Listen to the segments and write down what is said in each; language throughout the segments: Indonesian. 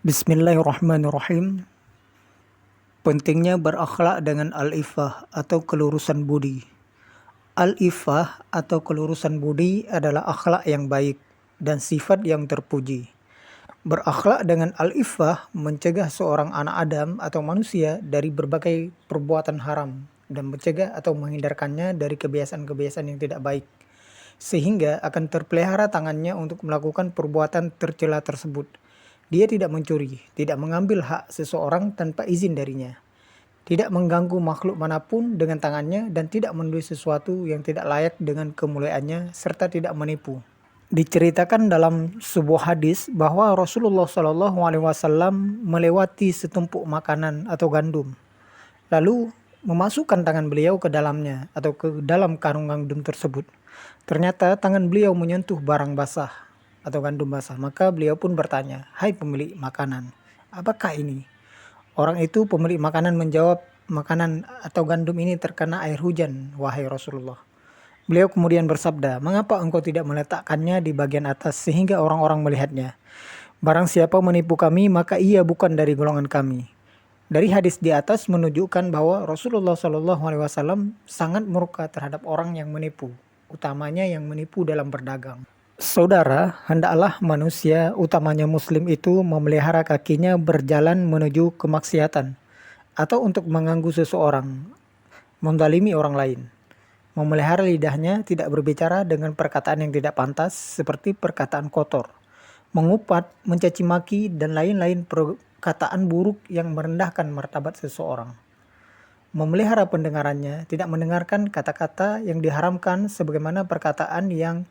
Bismillahirrahmanirrahim. Pentingnya berakhlak dengan al-iffah atau kelurusan budi. Al-iffah atau kelurusan budi adalah akhlak yang baik dan sifat yang terpuji. Berakhlak dengan al-iffah mencegah seorang anak Adam atau manusia dari berbagai perbuatan haram dan mencegah atau menghindarkannya dari kebiasaan-kebiasaan yang tidak baik, sehingga akan terpelihara tangannya untuk melakukan perbuatan tercela tersebut. Dia tidak mencuri, tidak mengambil hak seseorang tanpa izin darinya, tidak mengganggu makhluk manapun dengan tangannya, dan tidak menulis sesuatu yang tidak layak dengan kemuliaannya, serta tidak menipu. Diceritakan dalam sebuah hadis bahwa Rasulullah SAW melewati setumpuk makanan atau gandum, lalu memasukkan tangan beliau ke dalamnya atau ke dalam karung gandum tersebut. Ternyata tangan beliau menyentuh barang basah atau gandum basah. Maka beliau pun bertanya, "Hai pemilik makanan, apakah ini?" Orang itu, pemilik makanan, menjawab, "Makanan atau gandum ini terkena air hujan, wahai Rasulullah." Beliau kemudian bersabda, "Mengapa engkau tidak meletakkannya di bagian atas sehingga orang-orang melihatnya? Barang siapa menipu kami, maka ia bukan dari golongan kami." Dari hadis di atas menunjukkan bahwa Rasulullah SAW sangat murka terhadap orang yang menipu, utamanya yang menipu dalam berdagang. Saudara, hendaklah manusia, utamanya muslim itu, memelihara kakinya berjalan menuju kemaksiatan atau untuk mengganggu seseorang, menzalimi orang lain. Memelihara lidahnya tidak berbicara dengan perkataan yang tidak pantas seperti perkataan kotor, mengupat, mencaci maki, dan lain-lain perkataan buruk yang merendahkan martabat seseorang. Memelihara pendengarannya, tidak mendengarkan kata-kata yang diharamkan sebagaimana perkataan yang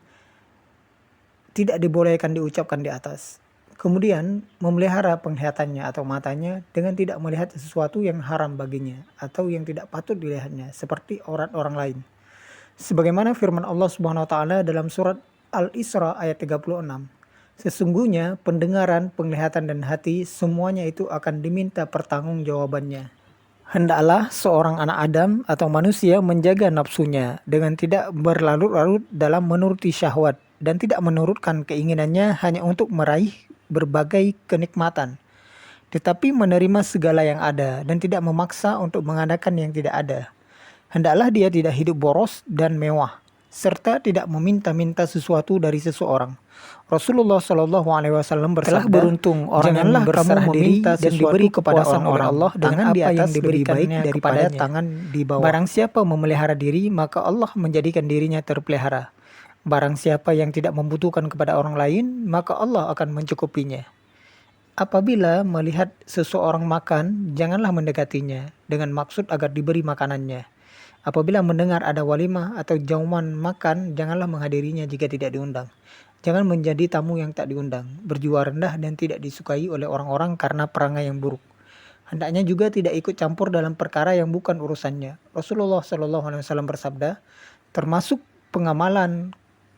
tidak dibolehkan diucapkan di atas. Kemudian memelihara penglihatannya atau matanya dengan tidak melihat sesuatu yang haram baginya atau yang tidak patut dilihatnya seperti aurat orang lain. Sebagaimana firman Allah Subhanahu wa taala dalam surat Al-Isra ayat 36. Sesungguhnya pendengaran, penglihatan, dan hati semuanya itu akan diminta pertanggungjawabannya. Hendaklah seorang anak Adam atau manusia menjaga nafsunya dengan tidak berlarut-larut dalam menuruti syahwat dan tidak menurutkan keinginannya hanya untuk meraih berbagai kenikmatan, tetapi menerima segala yang ada dan tidak memaksa untuk mengadakan yang tidak ada. Hendaklah dia tidak hidup boros dan mewah, serta tidak meminta-minta sesuatu dari seseorang. Rasulullah SAW bersabda, "Beruntung orang yang berserah diri dan diberi kepuasan oleh Allah dengan apa yang diberikannya daripada tangan di bawah. Barang siapa memelihara diri, maka Allah menjadikan dirinya terpelihara. Barang siapa yang tidak membutuhkan kepada orang lain, maka Allah akan mencukupinya." Apabila melihat seseorang makan, janganlah mendekatinya dengan maksud agar diberi makanannya. Apabila mendengar ada walimah atau jauman makan, janganlah menghadirinya jika tidak diundang. Jangan menjadi tamu yang tak diundang, berjiwa rendah dan tidak disukai oleh orang-orang karena perangai yang buruk. Hendaknya juga tidak ikut campur dalam perkara yang bukan urusannya. Rasulullah SAW bersabda, termasuk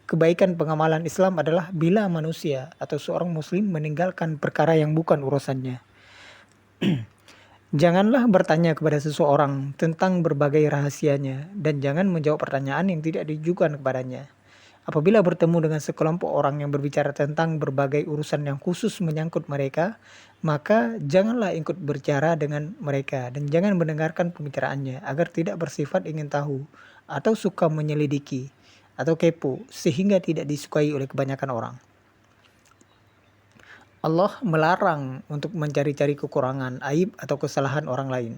kebaikan pengamalan Islam adalah bila manusia atau seorang muslim meninggalkan perkara yang bukan urusannya. Janganlah bertanya kepada seseorang tentang berbagai rahasianya, dan jangan menjawab pertanyaan yang tidak ditujukan kepadanya. Apabila bertemu dengan sekelompok orang yang berbicara tentang berbagai urusan yang khusus menyangkut mereka, maka janganlah ikut berbicara dengan mereka dan jangan mendengarkan pembicaraannya agar tidak bersifat ingin tahu atau suka menyelidiki atau kepo sehingga tidak disukai oleh kebanyakan orang. Allah melarang untuk mencari-cari kekurangan, aib, atau kesalahan orang lain.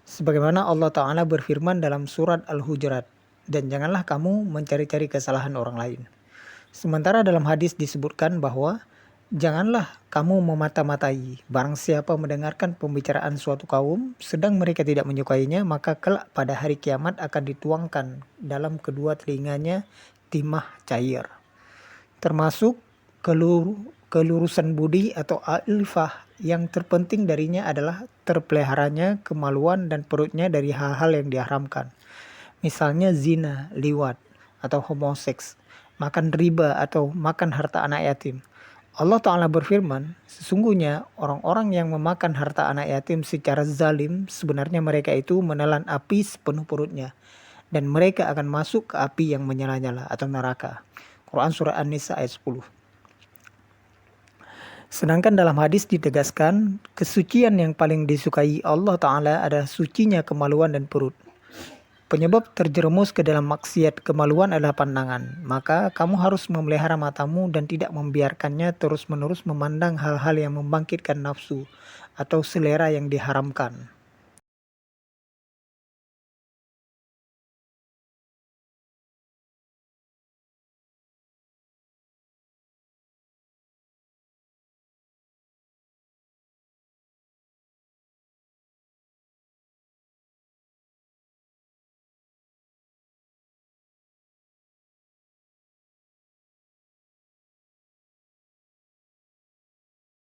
Sebagaimana Allah Ta'ala berfirman dalam surat Al-Hujurat, "Dan janganlah kamu mencari-cari kesalahan orang lain." Sementara dalam hadis disebutkan bahwa janganlah kamu memata-matai. Barang siapa mendengarkan pembicaraan suatu kaum, sedang mereka tidak menyukainya, maka kelak pada hari kiamat akan dituangkan dalam kedua telinganya timah cair. Termasuk kelurusan budi atau alifah yang terpenting darinya adalah terpeliharanya kemaluan dan perutnya dari hal-hal yang diharamkan. Misalnya zina, liwat, atau homoseks, makan riba atau makan harta anak yatim. Allah Ta'ala berfirman, sesungguhnya orang-orang yang memakan harta anak yatim secara zalim, sebenarnya mereka itu menelan api sepenuh perutnya, dan mereka akan masuk ke api yang menyala-nyala atau neraka. Quran Surah An-Nisa ayat 10. Sedangkan dalam hadis ditegaskan, kesucian yang paling disukai Allah Ta'ala adalah sucinya kemaluan dan perut. Penyebab terjerumus ke dalam maksiat kemaluan adalah pandangan. Maka kamu harus memelihara matamu dan tidak membiarkannya terus-menerus memandang hal-hal yang membangkitkan nafsu atau selera yang diharamkan.